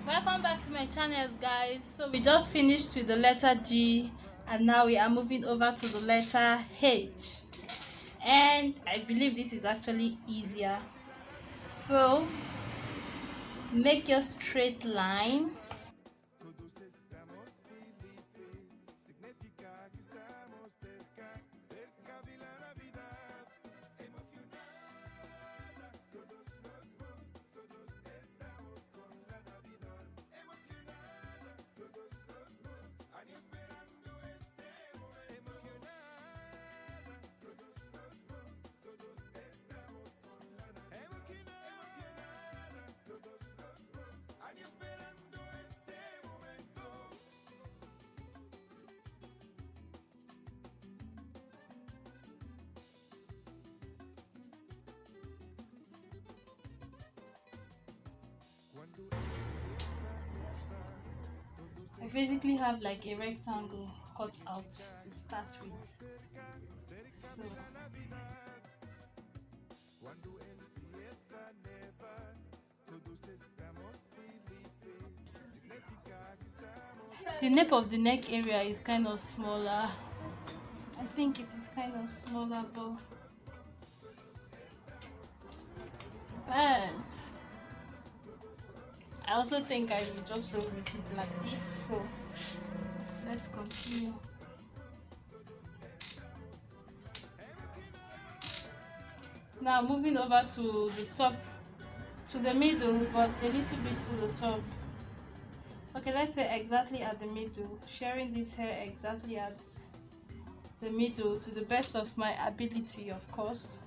Welcome back to my channels, guys. So we just finished with the letter G and now we are moving over to the letter H, and I believe this is actually easier. So make your straight line. I basically have like a rectangle cut out to start with. So the nape of the neck area is kind of smaller. I think it is kind of smaller, but I also think I will just roll with it like this. So let's continue. Now moving over to the top, to the middle, but a little bit to the top. Okay, let's say exactly at the middle, sharing this hair exactly at the middle to the best of my ability, of course,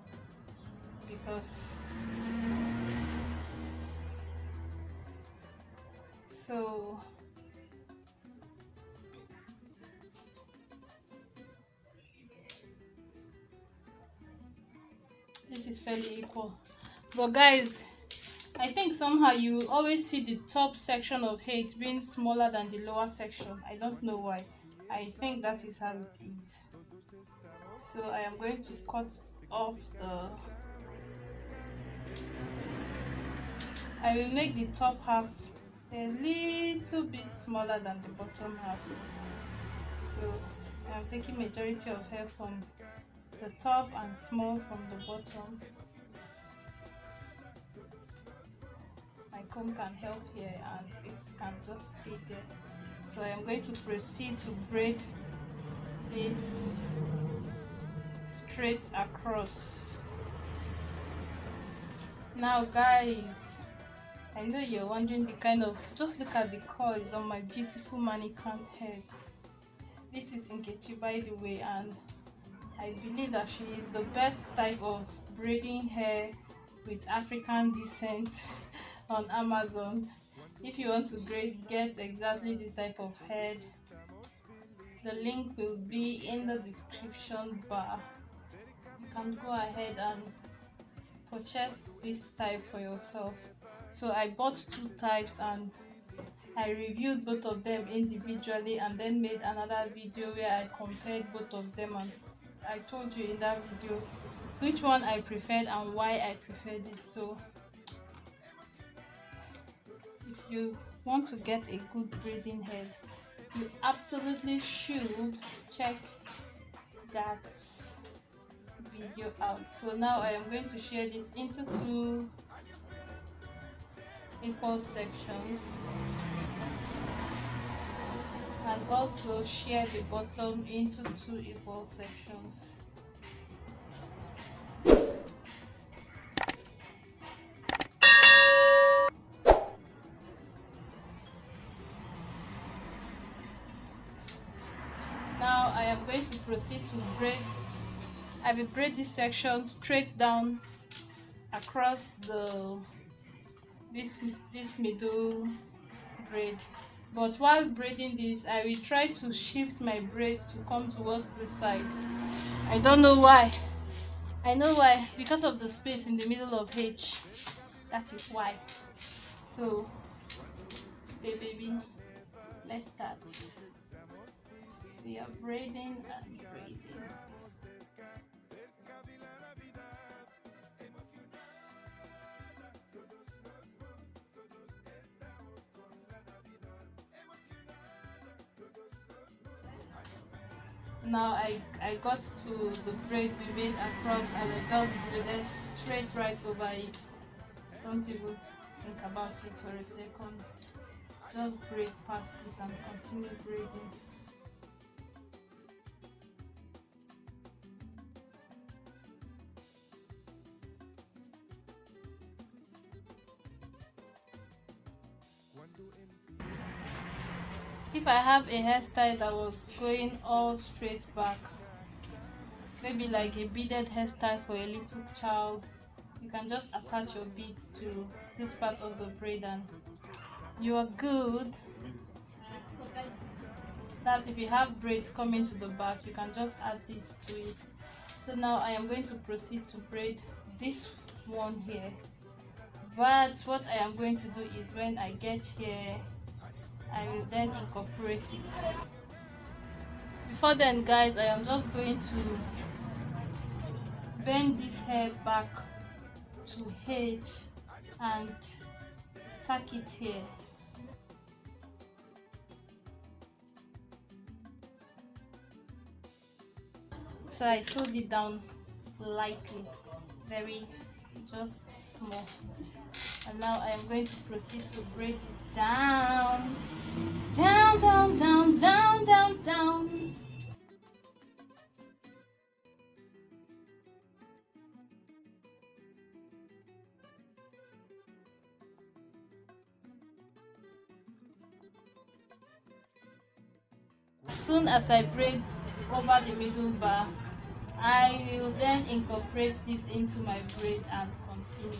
because so this is fairly equal. But guys, I think somehow you always see the top section of H being smaller than the lower section. I don't know why. I think that is how it is. So I am going to cut off the, I will make the top half a little bit smaller than the bottom half. So I'm taking majority of hair from the top and small from the bottom. My comb can help here and this can just stay there. So I am going to proceed to braid this straight across. Now guys, I know you're wondering the kind of, just look at the curls on my beautiful mannequin head. This is Nkechi, by the way, and I believe that she is the best type of braiding hair with African descent on Amazon. If you want to get exactly this type of head, the link will be in the description bar. You can go ahead and purchase this type for yourself. So I bought two types and I reviewed both of them individually and then made another video where I compared both of them, and I told you in that video which one I preferred and why I preferred it. So if you want to get a good braiding head, you absolutely should check that video out. So now I am going to share this into two equal sections and also share the bottom into two equal sections. Now I am going to proceed to braid. I will braid this section straight down across the this middle braid. But while braiding this, I will try to shift my braid to come towards this side. I don't know why. I know why, because of the space in the middle of H. That is why. So stay, baby. Let's start. We are braiding and braiding. Now I got to the braid we made across, and I just braided straight right over it. Don't even think about it for a second. Just braid past it and continue braiding. If I have a hairstyle that was going all straight back, maybe like a beaded hairstyle for a little child, you can just attach your beads to this part of the braid and you are good. That if you have braids coming to the back, you can just add this to it. So now I am going to proceed to braid this one here, but what I am going to do is when I get here, I will then incorporate it. Before then, guys, I am just going to bend this hair back to H and tack it here. So I sewed it down lightly, very just small, and now I am going to proceed to braid it down, down, down, down, down, down, down. As soon as I braid over the middle bar, I will then incorporate this into my braid and continue.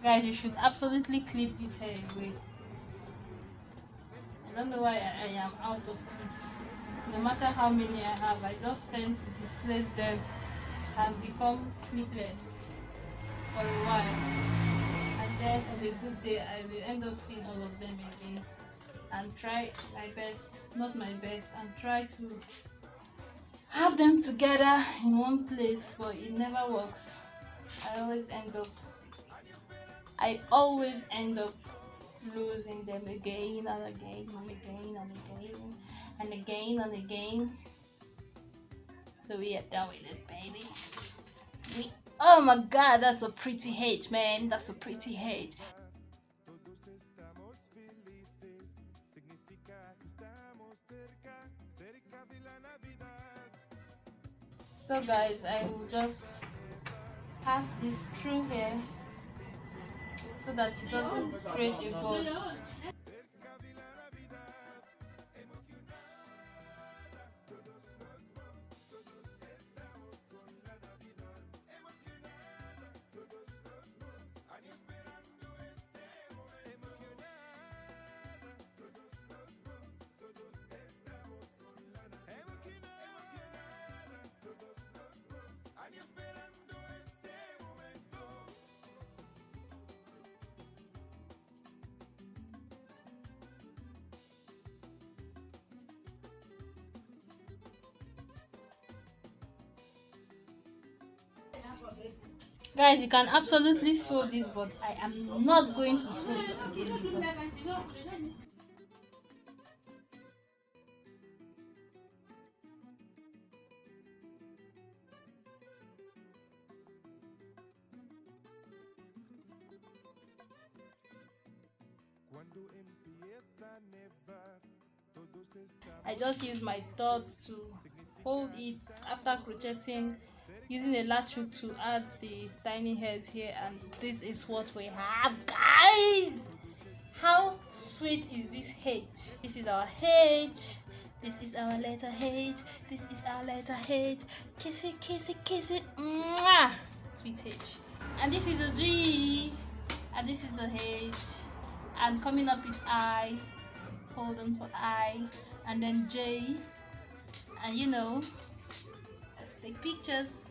Guys, you should absolutely clip this hair away. I don't know why I am out of clips. No matter how many I have, I just tend to displace them and become clipless for a while. And then on a good day, I will end up seeing all of them again and try my best, not my best, and try to have them together in one place, but it never works. I always end up losing them again and again and again and again and again and again. So we are done with this, baby. Oh my god, that's a pretty H, man. That's a pretty H. So guys, I will just pass this through here so that it doesn't create a bud. Guys, you can absolutely sew this, but I am not going to sew it again because I just use my studs to hold it after crocheting, using a latch hook to add the tiny hairs here, and this is what we have, guys. How sweet is this H? This is our H. This is our letter H. This is our letter H. Kiss it, kiss it, kiss it. Mwah! Sweet H. And this is a G. And this is the H. And coming up is I. Hold on for I. And then J. And you know, let's take pictures.